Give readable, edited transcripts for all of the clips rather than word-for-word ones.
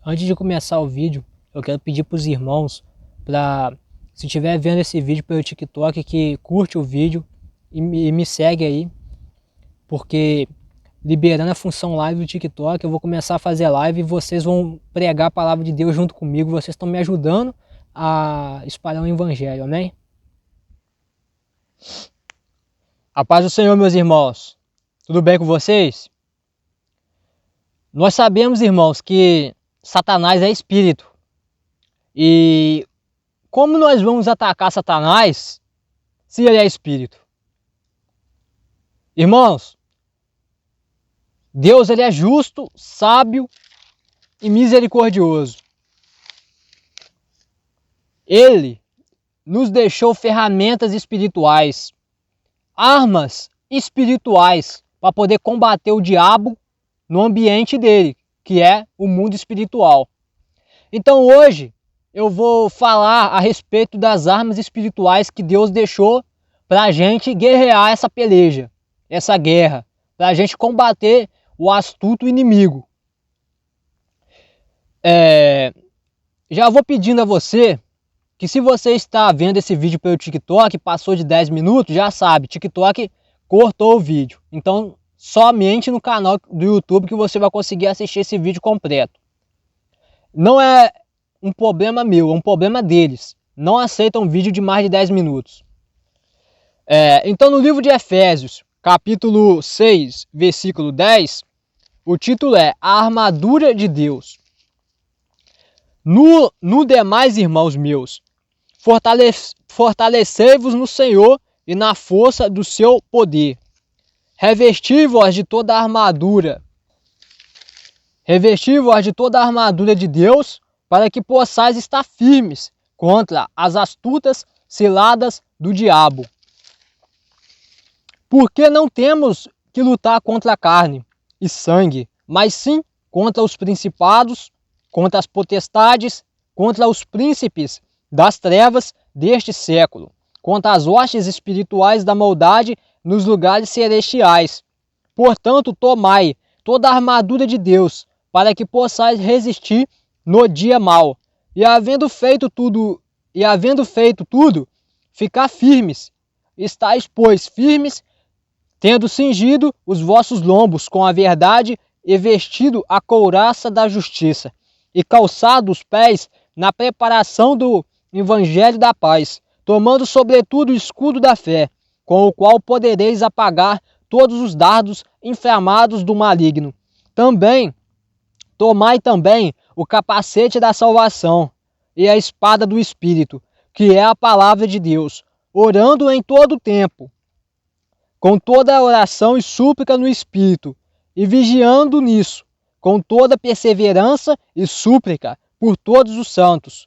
Antes de começar o vídeo, eu quero pedir para os irmãos se estiver vendo esse vídeo pelo TikTok, que curte o vídeo e me segue aí, porque liberando a função live do TikTok, eu vou começar a fazer live e vocês vão pregar a palavra de Deus junto comigo. Vocês estão me ajudando a espalhar o evangelho, amém? A paz do Senhor, meus irmãos. Tudo bem com vocês? Nós sabemos, irmãos, que Satanás é espírito. E como nós vamos atacar Satanás se ele é espírito? Irmãos, Deus ele é justo, sábio e misericordioso. Ele nos deixou ferramentas espirituais, armas espirituais para poder combater o diabo no ambiente dele, que é o mundo espiritual. Então hoje eu vou falar a respeito das armas espirituais que Deus deixou para a gente guerrear essa peleja, essa guerra, para a gente combater o astuto inimigo. Já vou pedindo a você que, se você está vendo esse vídeo pelo TikTok, passou de 10 minutos, já sabe, TikTok cortou o vídeo. Então somente no canal do YouTube que você vai conseguir assistir esse vídeo completo. Não é um problema meu, é um problema deles. Não aceitam vídeo de mais de 10 minutos. Então no livro de Efésios, capítulo 6, versículo 10, o título é A Armadura de Deus. No demais, irmãos meus, fortalecei-vos no Senhor e na força do seu poder. Revesti-vos de toda a armadura. Revesti-vos de toda a armadura de Deus, para que possais estar firmes contra as astutas ciladas do diabo. Porque não temos que lutar contra carne e sangue, mas sim contra os principados, contra as potestades, contra os príncipes das trevas deste século, contra as hostes espirituais da maldade nos lugares celestiais. Portanto, tomai toda a armadura de Deus, para que possais resistir no dia mau, e havendo feito tudo, ficar firmes. Estais, pois, firmes, tendo cingido os vossos lombos com a verdade e vestido a couraça da justiça, e calçado os pés na preparação do evangelho da paz, tomando sobretudo o escudo da fé, com o qual podereis apagar todos os dardos inflamados do maligno. Tomai também o capacete da salvação e a espada do Espírito, que é a palavra de Deus, orando em todo o tempo, com toda a oração e súplica no Espírito, e vigiando nisso, com toda perseverança e súplica por todos os santos.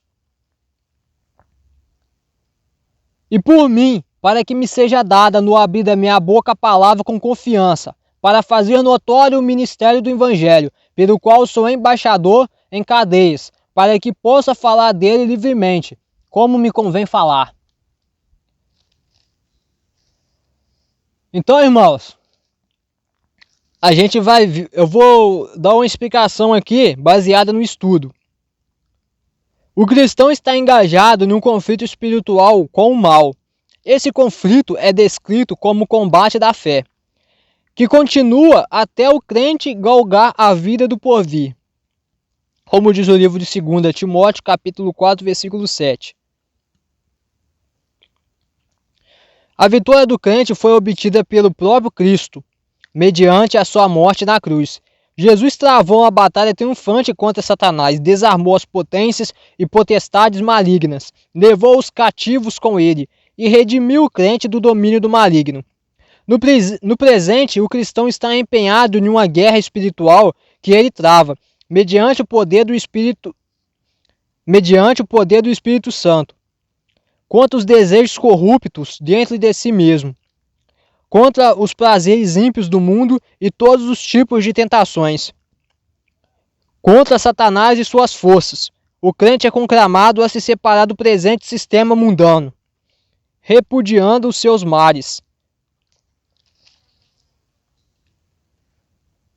E por mim, para que me seja dada no abrir da minha boca a palavra com confiança, para fazer notório o ministério do Evangelho, pelo qual sou embaixador em cadeias, para que possa falar dele livremente, como me convém falar. Então, irmãos, eu vou dar uma explicação aqui baseada no estudo. O cristão está engajado num conflito espiritual com o mal. Esse conflito é descrito como o combate da fé, que continua até o crente galgar a vida do porvir. Como diz o livro de 2 Timóteo, capítulo 4, versículo 7. A vitória do crente foi obtida pelo próprio Cristo, mediante a sua morte na cruz. Jesus travou uma batalha triunfante contra Satanás, desarmou as potências e potestades malignas, levou os cativos com ele e redimiu o crente do domínio do maligno. No presente, o cristão está empenhado em uma guerra espiritual que ele trava, mediante o poder do Espírito Santo, contra os desejos corruptos dentro de si mesmo, contra os prazeres ímpios do mundo e todos os tipos de tentações, contra Satanás e suas forças. O crente é conclamado a se separar do presente sistema mundano, repudiando os seus males,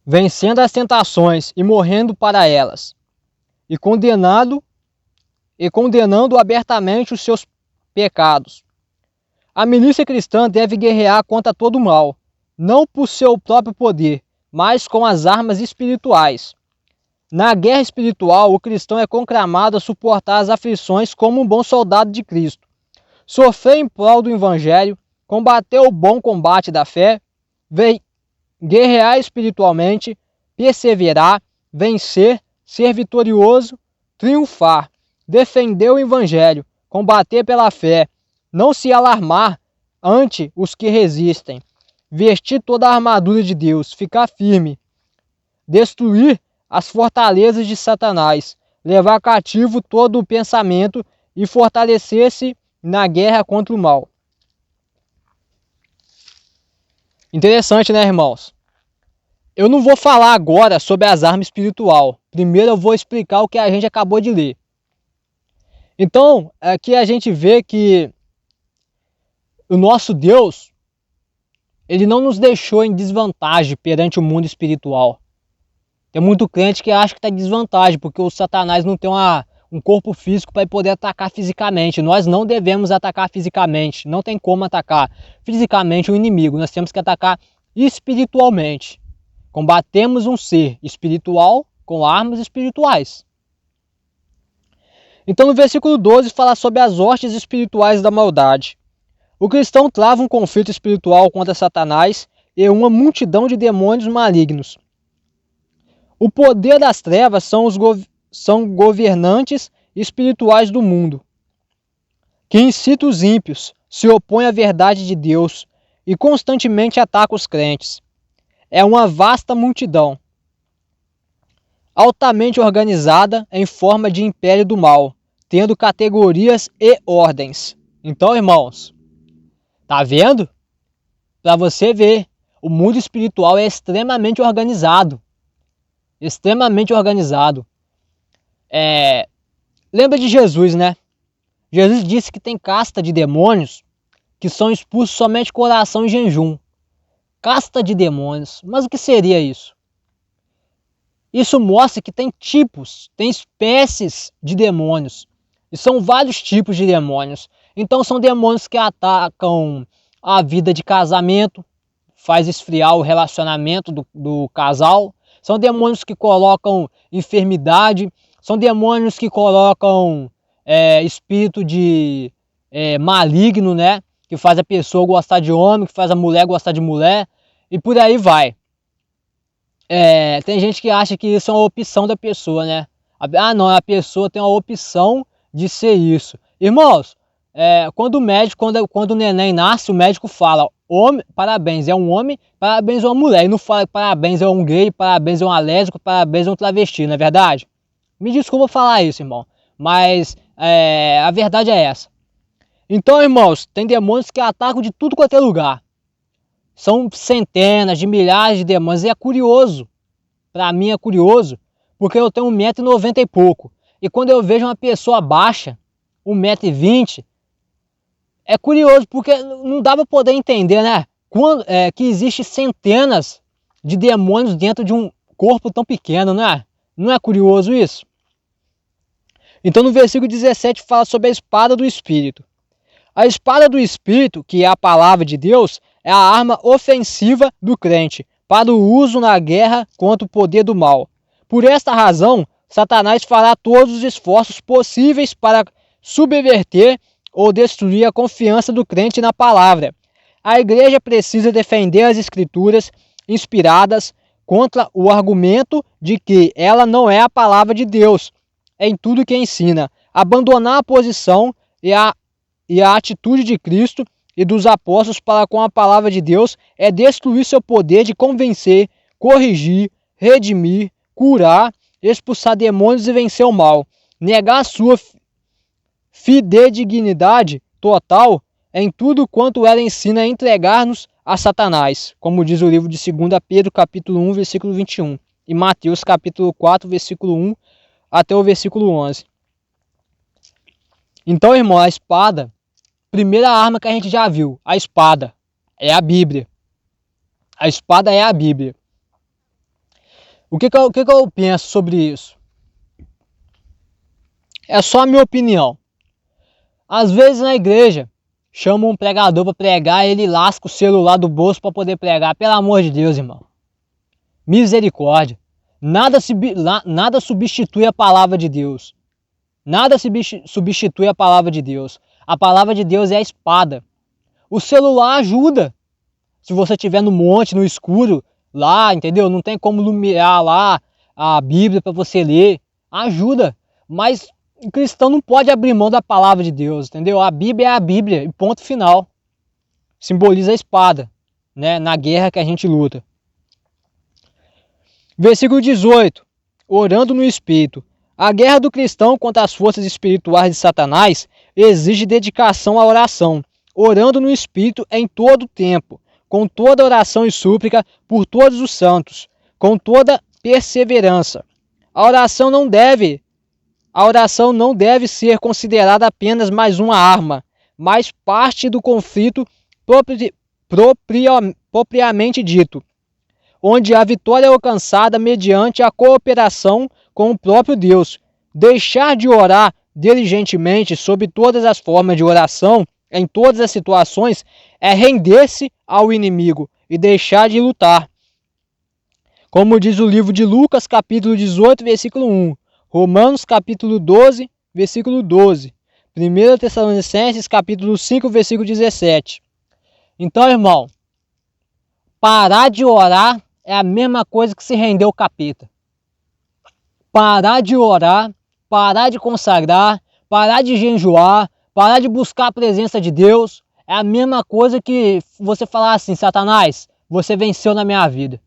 vencendo as tentações e morrendo para elas. e condenando abertamente os seus pecados. A milícia cristã deve guerrear contra todo o mal, não por seu próprio poder, mas com as armas espirituais. Na guerra espiritual, o cristão é conclamado a suportar as aflições como um bom soldado de Cristo, sofrer em prol do Evangelho, combater o bom combate da fé, guerrear espiritualmente, perseverar, vencer, ser vitorioso, triunfar, defender o Evangelho, combater pela fé, não se alarmar ante os que resistem, vestir toda a armadura de Deus, ficar firme, destruir as fortalezas de Satanás, levar cativo todo o pensamento e fortalecer-se na guerra contra o mal. Interessante, né, irmãos? Eu não vou falar agora sobre as armas espirituais. Primeiro eu vou explicar o que a gente acabou de ler. Então, aqui a gente vê que o nosso Deus, ele não nos deixou em desvantagem perante o mundo espiritual. Tem muito crente que acha que está em desvantagem, porque o Satanás não tem um corpo físico para poder atacar fisicamente. Nós não devemos atacar fisicamente, não tem como atacar fisicamente o inimigo. Nós temos que atacar espiritualmente. Combatemos um ser espiritual com armas espirituais. Então no versículo 12 fala sobre as hostes espirituais da maldade. O cristão trava um conflito espiritual contra Satanás e uma multidão de demônios malignos. O poder das trevas são governantes espirituais do mundo, que incitam os ímpios, se opõem à verdade de Deus e constantemente atacam os crentes. É uma vasta multidão, altamente organizada em forma de império do mal, tendo categorias e ordens. Então, irmãos, tá vendo? Para você ver, o mundo espiritual é extremamente organizado. Extremamente organizado. Lembra de Jesus, né? Jesus disse que tem casta de demônios que são expulsos somente com oração e jejum. Casta de demônios. Mas o que seria isso? Isso mostra que tem tipos, tem espécies de demônios. E são vários tipos de demônios. Então são demônios que atacam a vida de casamento, faz esfriar o relacionamento do casal. São demônios que colocam enfermidade, são demônios que colocam espírito de maligno, né? Que faz a pessoa gostar de homem, que faz a mulher gostar de mulher, e por aí vai. Tem gente que acha que isso é uma opção da pessoa, né? Ah, não, a pessoa tem uma opção de ser isso. Irmãos, quando o neném nasce, o médico fala: homem, parabéns, é um homem, parabéns é uma mulher. E não fala que parabéns é um gay, parabéns é um lésbico, parabéns é um travesti, não é verdade? Me desculpa falar isso, irmão, mas a verdade é essa. Então, irmãos, tem demônios que atacam de tudo quanto é lugar. São centenas de milhares de demônios. E é curioso, para mim é curioso, porque eu tenho 1,90 m e pouco. E quando eu vejo uma pessoa baixa, 1,20 m, é curioso, porque não dá para poder entender, né? Que existe centenas de demônios dentro de um corpo tão pequeno, não é? Não é curioso isso? Então no versículo 17 fala sobre a espada do Espírito. A espada do Espírito, que é a palavra de Deus, é a arma ofensiva do crente para o uso na guerra contra o poder do mal. Por esta razão, Satanás fará todos os esforços possíveis para subverter ou destruir a confiança do crente na palavra. A igreja precisa defender as escrituras inspiradas contra o argumento de que ela não é a palavra de Deus em tudo que ensina. Abandonar a posição e a atitude de Cristo e dos apóstolos para com a palavra de Deus é destruir seu poder de convencer, corrigir, redimir, curar, expulsar demônios e vencer o mal. Negar sua fidedignidade total em tudo quanto ela ensina a entregar-nos a Satanás, como diz o livro de 2 Pedro, capítulo 1, versículo 21, e Mateus, capítulo 4, versículo 1 até o versículo 11. Então, irmão, a espada, primeira arma que a gente já viu, a espada, é a Bíblia. A espada é a Bíblia. O que eu penso sobre isso? é só a minha opinião. Às vezes na igreja, chamam um pregador para pregar e ele lasca o celular do bolso para poder pregar. Pelo amor de Deus, irmão. Misericórdia. Nada substitui a palavra de Deus. Nada substitui a palavra de Deus. A palavra de Deus é a espada. O celular ajuda. Se você estiver no monte, no escuro, lá, entendeu? Não tem como iluminar lá a Bíblia para você ler. Ajuda. Mas o cristão não pode abrir mão da palavra de Deus, entendeu? A Bíblia é a Bíblia, e ponto final. Simboliza a espada, né? Na guerra que a gente luta. Versículo 18. Orando no Espírito. A guerra do cristão contra as forças espirituais de Satanás exige dedicação à oração, orando no Espírito em todo o tempo, com toda oração e súplica por todos os santos, com toda perseverança. A oração não deve ser considerada apenas mais uma arma, mas parte do conflito propriamente dito, onde a vitória é alcançada mediante a cooperação com o próprio Deus. Deixar de orar diligentemente sob todas as formas de oração, em todas as situações, é render-se ao inimigo e deixar de lutar. Como diz o livro de Lucas, capítulo 18, versículo 1. Romanos, capítulo 12, versículo 12. 1 Tessalonicenses, capítulo 5, versículo 17. Então, irmão, parar de orar é a mesma coisa que se render ao capeta. Parar de orar, parar de consagrar, parar de jejuar, parar de buscar a presença de Deus, é a mesma coisa que você falar assim: Satanás, você venceu na minha vida.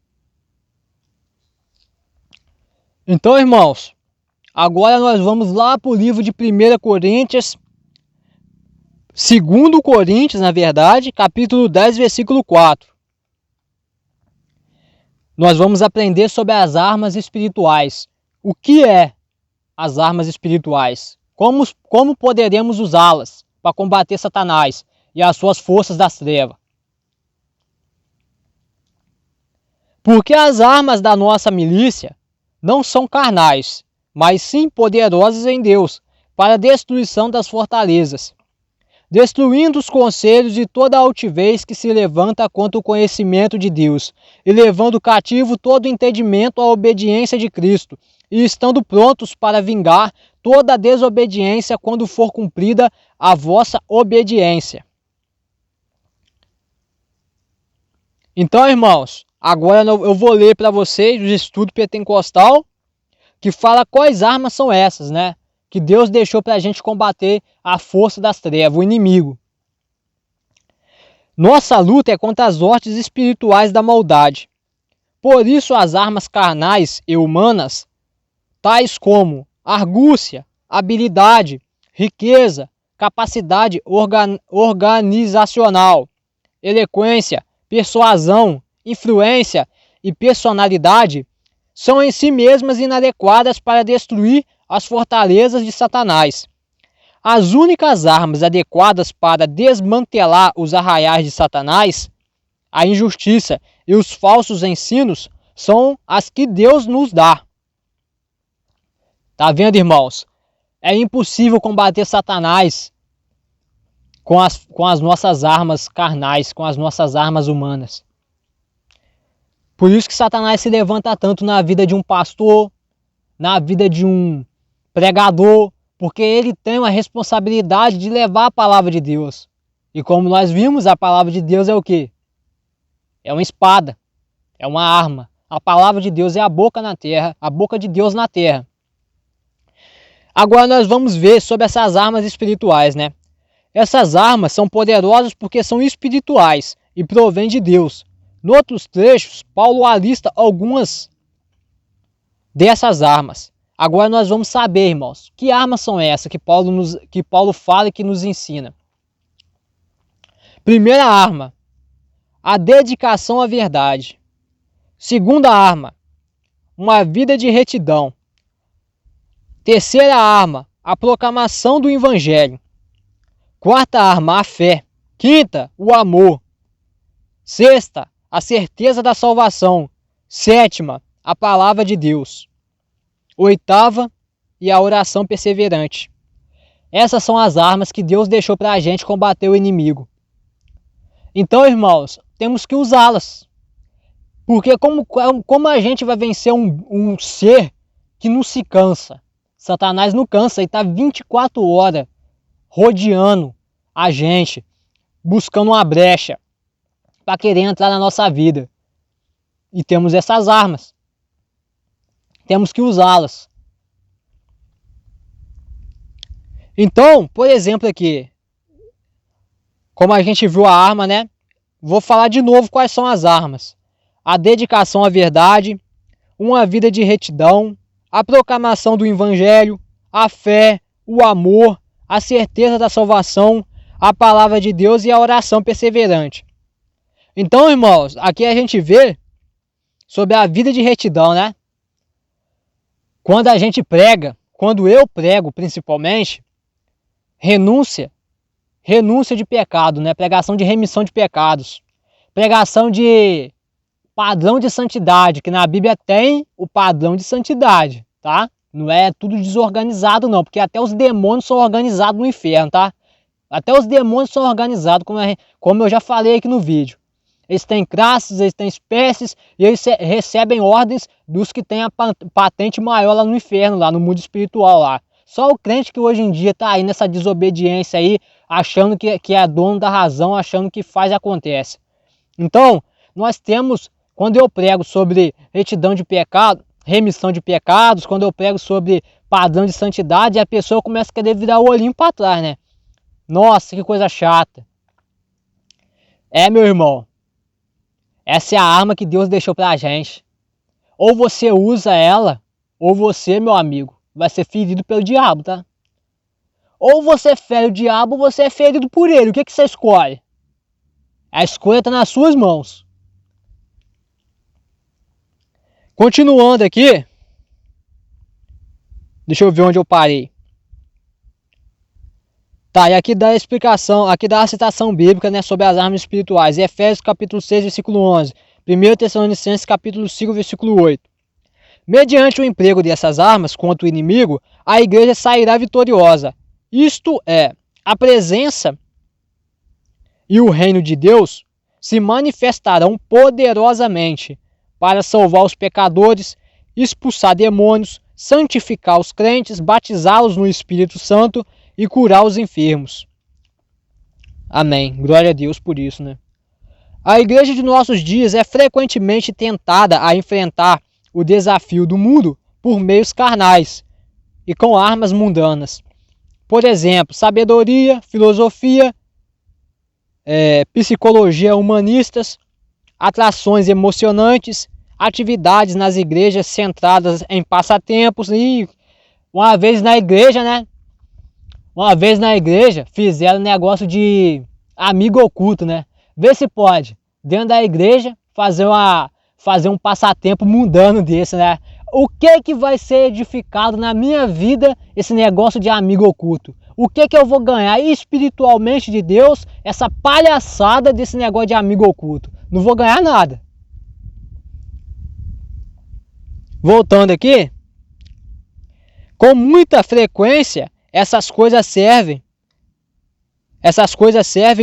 Então, irmãos, agora nós vamos lá para o livro de 1 Coríntios, 2 Coríntios, na verdade, capítulo 10, versículo 4. Nós vamos aprender sobre as armas espirituais. O que é as armas espirituais? Como poderemos usá-las para combater Satanás e as suas forças das trevas? Porque as armas da nossa milícia não são carnais, mas sim poderosas em Deus, para a destruição das fortalezas, destruindo os conselhos de toda a altivez que se levanta contra o conhecimento de Deus, e levando cativo todo o entendimento à obediência de Cristo, e estando prontos para vingar toda a desobediência quando for cumprida a vossa obediência. Então, irmãos, agora eu vou ler para vocês o estudo pentecostal, que fala quais armas são essas, né? Que Deus deixou para a gente combater a força das trevas, o inimigo. Nossa luta é contra as hostes espirituais da maldade. Por isso as armas carnais e humanas, tais como argúcia, habilidade, riqueza, capacidade organizacional, eloquência, persuasão, influência e personalidade, são em si mesmas inadequadas para destruir as fortalezas de Satanás. As únicas armas adequadas para desmantelar os arraiais de Satanás, a injustiça e os falsos ensinos, são as que Deus nos dá. Tá vendo, irmãos? É impossível combater Satanás com as nossas armas carnais, com as nossas armas humanas. Por isso que Satanás se levanta tanto na vida de um pastor, na vida de um pregador, porque ele tem uma responsabilidade de levar a palavra de Deus. E como nós vimos, a palavra de Deus é o quê? É uma espada, é uma arma. A palavra de Deus é a boca na terra, a boca de Deus na terra. Agora nós vamos ver sobre essas armas espirituais, né? Essas armas são poderosas porque são espirituais e provêm de Deus. Em outros trechos, Paulo alista algumas dessas armas. Agora nós vamos saber, irmãos, que armas são essas que Paulo fala e que nos ensina. Primeira arma, a dedicação à verdade. Segunda arma, uma vida de retidão. Terceira arma, a proclamação do evangelho. Quarta arma, a fé. Quinta, o amor. Sexta, a certeza da salvação. Sétima, a palavra de Deus. Oitava, e a oração perseverante. Essas são as armas que Deus deixou para a gente combater o inimigo. Então, irmãos, temos que usá-las. Porque como a gente vai vencer um ser que não se cansa? Satanás não cansa e está 24 horas rodeando a gente, buscando uma brecha para querer entrar na nossa vida. E temos essas armas. Temos que usá-las. Então, por exemplo aqui, como a gente viu a arma, né? Vou falar de novo quais são as armas. A dedicação à verdade, uma vida de retidão, a proclamação do evangelho, a fé, o amor, a certeza da salvação, a palavra de Deus e a oração perseverante. Então, irmãos, aqui a gente vê sobre a vida de retidão, né? Quando a gente prega, quando eu prego principalmente, renúncia de pecado, né? Pregação de remissão de pecados, pregação de padrão de santidade, que na Bíblia tem o padrão de santidade, tá? Não é tudo desorganizado não, porque até os demônios são organizados no inferno, tá? Até os demônios são organizados, como eu já falei aqui no vídeo. Eles têm classes, eles têm espécies, e eles recebem ordens dos que têm a patente maior lá no inferno, lá no mundo espiritual lá. Só o crente que hoje em dia está aí nessa desobediência aí, achando que é dono da razão, achando que faz e acontece. Então, nós temos, quando eu prego sobre retidão de pecado, remissão de pecados, quando eu prego sobre padrão de santidade, a pessoa começa a querer virar o olhinho para trás, né? Nossa, que coisa chata. Meu irmão, essa é a arma que Deus deixou pra gente. Ou você usa ela, ou você, meu amigo, vai ser ferido pelo diabo, tá? Ou você fere o diabo, ou você é ferido por ele. O que você escolhe? A escolha está nas suas mãos. Continuando aqui. Deixa eu ver onde eu parei. Tá, e aqui dá a explicação, aqui dá a citação bíblica, né, sobre as armas espirituais. Efésios capítulo 6, versículo 11. 1 Tessalonicenses capítulo 5, versículo 8. Mediante o emprego dessas armas contra o inimigo, a igreja sairá vitoriosa. Isto é, a presença e o reino de Deus se manifestarão poderosamente para salvar os pecadores, expulsar demônios, santificar os crentes, batizá-los no Espírito Santo e curar os enfermos. Amém. Glória a Deus por isso, né? A igreja de nossos dias é frequentemente tentada a enfrentar o desafio do mundo por meios carnais e com armas mundanas. Por exemplo, sabedoria, filosofia, psicologia humanistas, atrações emocionantes, atividades nas igrejas centradas em passatempos e uma vez na igreja, né? Uma vez na igreja fizeram negócio de amigo oculto, né? Vê se pode, dentro da igreja, fazer um passatempo mundano desse, né? O que vai ser edificado na minha vida esse negócio de amigo oculto? O que eu vou ganhar espiritualmente de Deus essa palhaçada desse negócio de amigo oculto? Não vou ganhar nada. Voltando aqui, com muita frequência essas coisas servem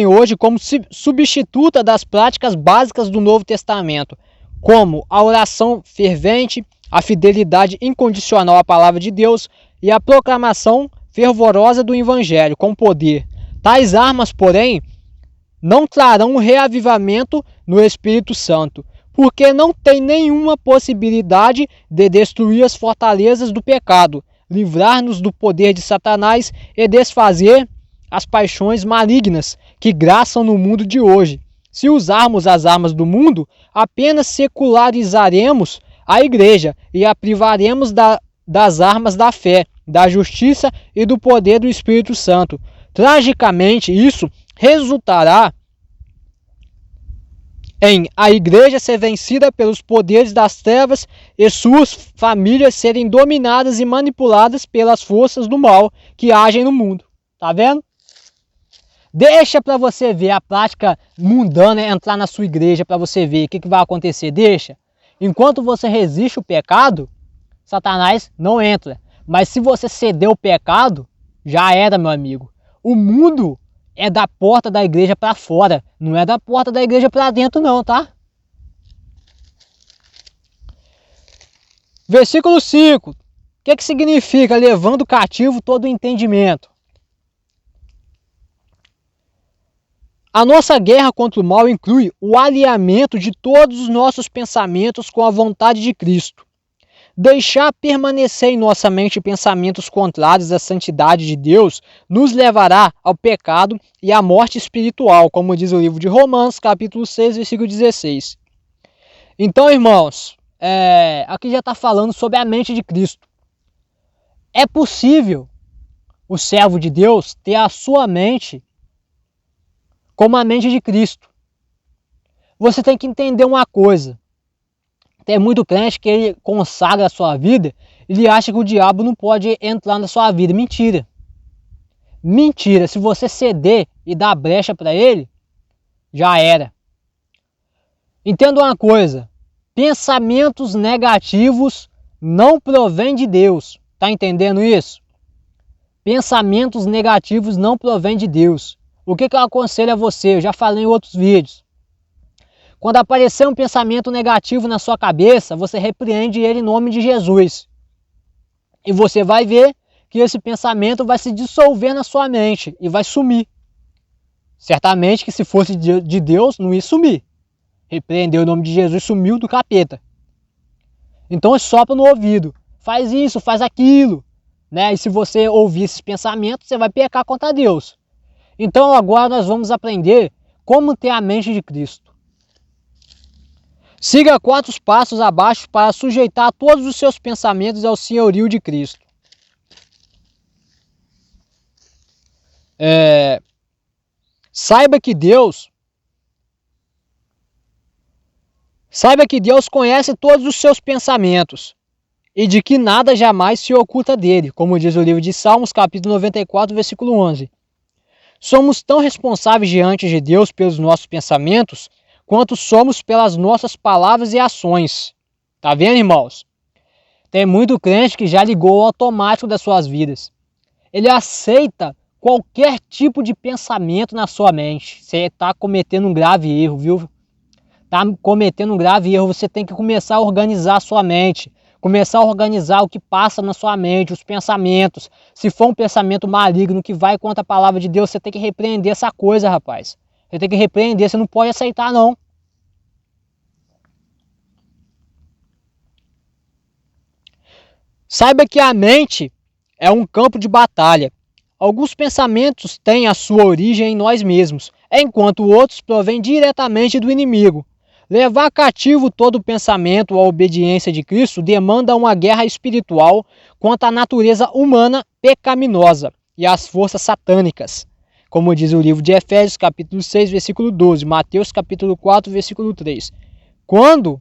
hoje como substituta das práticas básicas do Novo Testamento, como a oração fervente, a fidelidade incondicional à palavra de Deus e a proclamação fervorosa do Evangelho com poder. Tais armas, porém, não trarão um reavivamento no Espírito Santo, porque não tem nenhuma possibilidade de destruir as fortalezas do pecado, livrar-nos do poder de Satanás e desfazer as paixões malignas que graçam no mundo de hoje. Se usarmos as armas do mundo, apenas secularizaremos a igreja e a privaremos das armas da fé, da justiça e do poder do Espírito Santo. Tragicamente, isso resultará em a igreja ser vencida pelos poderes das trevas e suas famílias serem dominadas e manipuladas pelas forças do mal que agem no mundo. Tá vendo? Deixa para você ver a prática mundana entrar na sua igreja para você ver o que vai acontecer. Deixa. Enquanto você resiste o pecado, Satanás não entra. Mas se você ceder o pecado, já era, meu amigo. O mundo é da porta da igreja para fora, não é da porta da igreja para dentro não, tá? Versículo 5. O que significa levando cativo todo o entendimento? A nossa guerra contra o mal inclui o alinhamento de todos os nossos pensamentos com a vontade de Cristo. Deixar permanecer em nossa mente pensamentos contrários à santidade de Deus nos levará ao pecado e à morte espiritual, como diz o livro de Romanos, capítulo 6, versículo 16. Então, irmãos, aqui já está falando sobre a mente de Cristo. É possível o servo de Deus ter a sua mente como a mente de Cristo. Você tem que entender uma coisa. Tem muito crente que ele consagra a sua vida, ele acha que o diabo não pode entrar na sua vida. Mentira. Mentira. Se você ceder e dar brecha para ele, já era. Entenda uma coisa. Pensamentos negativos não provêm de Deus. Tá entendendo isso? Pensamentos negativos não provêm de Deus. O que eu aconselho a você? Eu já falei em outros vídeos. Quando aparecer um pensamento negativo na sua cabeça, você repreende ele em nome de Jesus. E você vai ver que esse pensamento vai se dissolver na sua mente e vai sumir. Certamente que se fosse de Deus, não ia sumir. Repreendeu o nome de Jesus, sumiu do capeta. Então sopra no ouvido. Faz isso, faz aquilo. Né? E se você ouvir esses pensamentos, você vai pecar contra Deus. Então agora nós vamos aprender como ter a mente de Cristo. Siga 4 passos abaixo para sujeitar todos os seus pensamentos ao senhorio de Cristo. Saiba que Deus conhece todos os seus pensamentos e de que nada jamais se oculta dele, como diz o livro de Salmos, capítulo 94, versículo 11. Somos tão responsáveis diante de Deus pelos nossos pensamentos quanto somos pelas nossas palavras e ações. Tá vendo, irmãos? Tem muito crente que já ligou o automático das suas vidas. Ele aceita qualquer tipo de pensamento na sua mente. Você está cometendo um grave erro, viu? Está cometendo um grave erro. Você tem que começar a organizar a sua mente. Começar a organizar o que passa na sua mente, os pensamentos. Se for um pensamento maligno que vai contra a palavra de Deus, você tem que repreender essa coisa, rapaz. Você tem que repreender, você não pode aceitar, não. Saiba que a mente é um campo de batalha. Alguns pensamentos têm a sua origem em nós mesmos, enquanto outros provêm diretamente do inimigo. Levar cativo todo pensamento à obediência de Cristo demanda uma guerra espiritual contra a natureza humana pecaminosa e as forças satânicas. Como diz o livro de Efésios, capítulo 6, versículo 12, Mateus, capítulo 4, versículo 3. Quando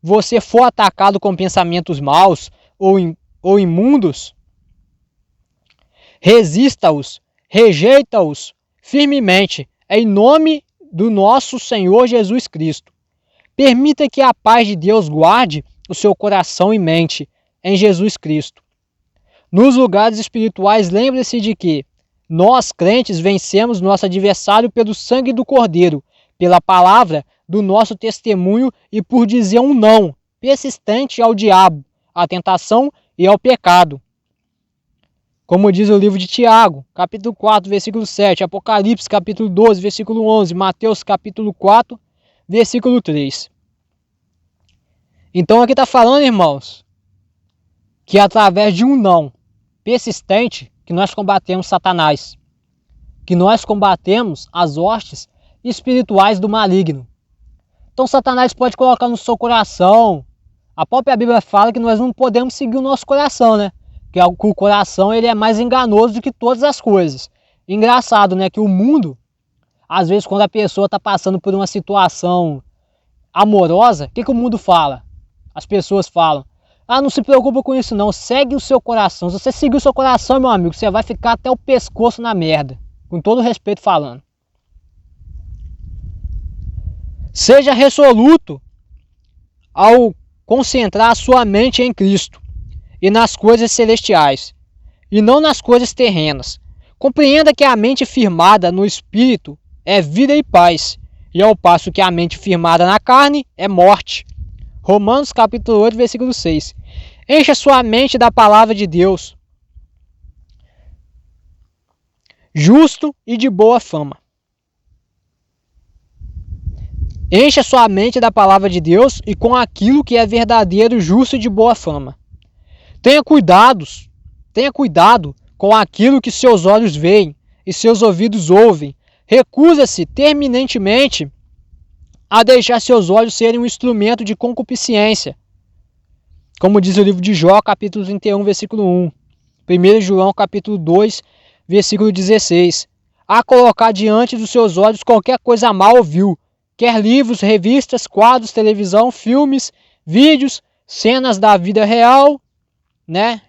você for atacado com pensamentos maus ou imundos, resista-os, rejeita-os firmemente, em nome do nosso Senhor Jesus Cristo. Permita que a paz de Deus guarde o seu coração e mente em Jesus Cristo. Nos lugares espirituais, lembre-se de que nós, crentes, vencemos nosso adversário pelo sangue do Cordeiro, pela palavra do nosso testemunho e por dizer um não persistente ao diabo, à tentação e ao pecado. Como diz o livro de Tiago, capítulo 4, versículo 7, Apocalipse, capítulo 12, versículo 11, Mateus, capítulo 4, versículo 3. Então aqui está falando, irmãos, que através de um não persistente que nós combatemos Satanás, que nós combatemos as hostes espirituais do maligno. Então Satanás pode colocar no seu coração. A própria Bíblia fala que nós não podemos seguir o nosso coração, né? Que o coração ele é mais enganoso do que todas as coisas. Engraçado, né? Que o mundo, às vezes quando a pessoa está passando por uma situação amorosa, o que o mundo fala? As pessoas falam: ah, não se preocupa com isso não, segue o seu coração. Se você seguir o seu coração, meu amigo, você vai ficar até o pescoço na merda. Com todo respeito falando. Seja resoluto ao concentrar a sua mente em Cristo e nas coisas celestiais. e não nas coisas terrenas. Compreenda que a mente firmada no espírito é vida e paz, e ao passo que a mente firmada na carne é morte. Romanos capítulo 8, versículo 6. Encha sua mente da palavra de Deus, justo e de boa fama. Encha sua mente da palavra de Deus e com aquilo que é verdadeiro, justo e de boa fama. Tenha cuidado com aquilo que seus olhos veem e seus ouvidos ouvem. Recusa-se terminantemente a deixar seus olhos serem um instrumento de concupiscência. Como diz o livro de Jó, capítulo 31, versículo 1. 1 João, capítulo 2, versículo 16. A colocar diante dos seus olhos qualquer coisa mal ou vil, quer livros, revistas, quadros, televisão, filmes, vídeos, cenas da vida real, né?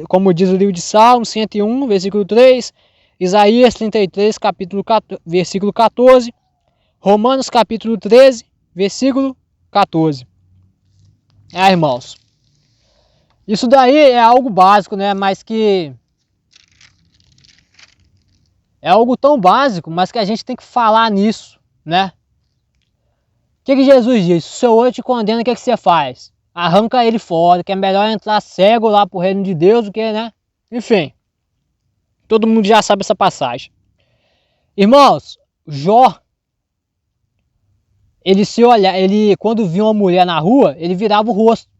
Como diz o livro de Salmos 101, versículo 3, Isaías 33, versículo 14, Romanos capítulo 13, versículo 14. Irmãos, isso daí é algo básico, né? Mas que é algo tão básico, mas que a gente tem que falar nisso, né? O que Jesus diz? Se o seu olho te condena, o que você faz? Arranca ele fora, que é melhor entrar cego lá pro reino de Deus do que, né? Enfim, todo mundo já sabe essa passagem. Irmãos, Jó, ele quando via uma mulher na rua, ele virava o rosto.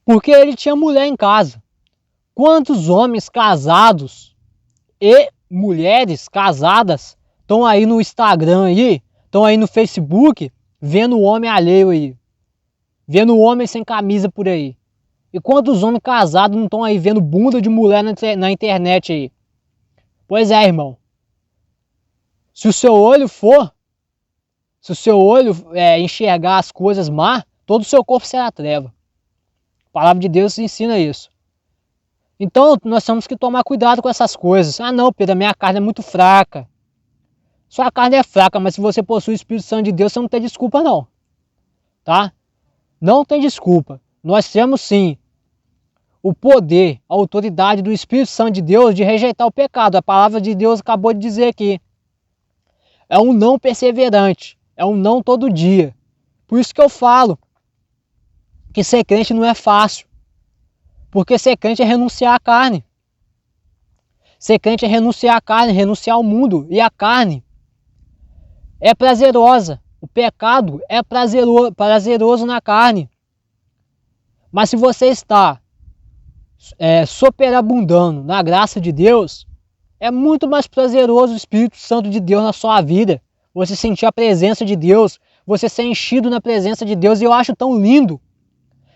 Porque ele tinha mulher em casa. Quantos homens casados e mulheres casadas estão aí no Instagram aí, estão aí no Facebook, vendo o homem alheio aí, vendo o homem sem camisa por aí? E quantos homens casados não estão aí vendo bunda de mulher na internet aí? Pois é, irmão. Se o seu olho enxergar as coisas má, todo o seu corpo será treva. A palavra de Deus ensina isso. Então, nós temos que tomar cuidado com essas coisas. Ah não, Pedro, a minha carne é muito fraca. Sua carne é fraca, mas se você possui o Espírito Santo de Deus, você não tem desculpa não. Tá? Não tem desculpa. Nós temos sim o poder, a autoridade do Espírito Santo de Deus de rejeitar o pecado. A palavra de Deus acabou de dizer aqui. É um não perseverante. É um não todo dia. Por isso que eu falo que ser crente não é fácil. Porque ser crente é renunciar à carne. Ser crente é renunciar à carne, renunciar ao mundo. E a carne é prazerosa. O pecado é prazeroso na carne. Mas se você está superabundando na graça de Deus, é muito mais prazeroso o Espírito Santo de Deus na sua vida. Você sentir a presença de Deus, você ser enchido na presença de Deus. E eu acho tão lindo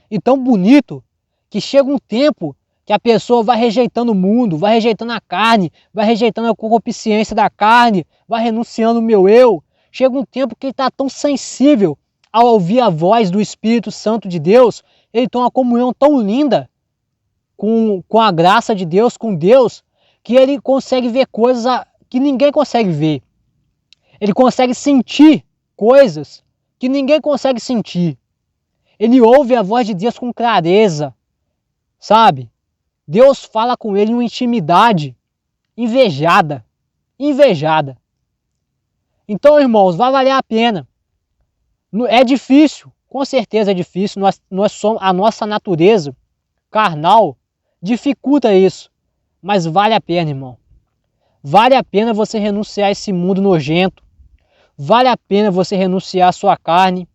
e tão bonito que chega um tempo que a pessoa vai rejeitando o mundo, vai rejeitando a carne, vai rejeitando a concupiscência da carne, vai renunciando o meu eu. Chega um tempo que ele está tão sensível ao ouvir a voz do Espírito Santo de Deus, ele tem uma comunhão tão linda com a graça de Deus, com Deus, que ele consegue ver coisas que ninguém consegue ver. Ele consegue sentir coisas que ninguém consegue sentir. Ele ouve a voz de Deus com clareza, sabe? Deus fala com ele em uma intimidade invejada. Então, irmãos, vai valer a pena. É difícil, com certeza é difícil. A nossa natureza carnal dificulta isso. Mas vale a pena, irmão. Vale a pena você renunciar a esse mundo nojento. Vale a pena você renunciar à sua carne.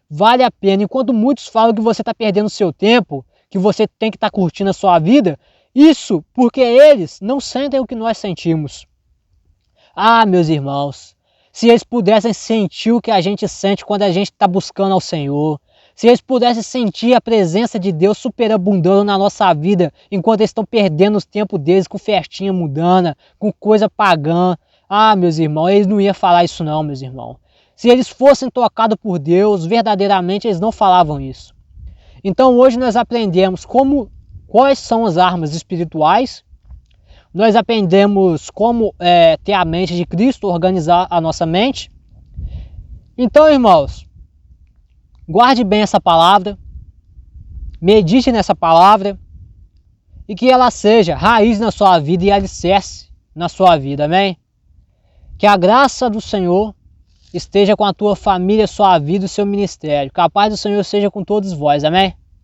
Vale a pena. Enquanto muitos falam que você está perdendo seu tempo, que você tem que estar curtindo a sua vida, isso porque eles não sentem o que nós sentimos. Ah, meus irmãos, se eles pudessem sentir o que a gente sente quando a gente está buscando ao Senhor, se eles pudessem sentir a presença de Deus superabundando na nossa vida, enquanto eles estão perdendo o tempo deles com festinha mundana, com coisa pagã. Ah, meus irmãos, eles não iam falar isso não, meus irmãos. Se eles fossem tocados por Deus, verdadeiramente eles não falavam isso. Então hoje nós aprendemos quais são as armas espirituais, nós aprendemos como ter a mente de Cristo, organizar a nossa mente. Então, irmãos, guarde bem essa palavra, medite nessa palavra e que ela seja raiz na sua vida e alicerce na sua vida, amém? Que a graça do Senhor esteja com a tua família, sua vida e o seu ministério. Que a paz do Senhor seja com todos vós, amém?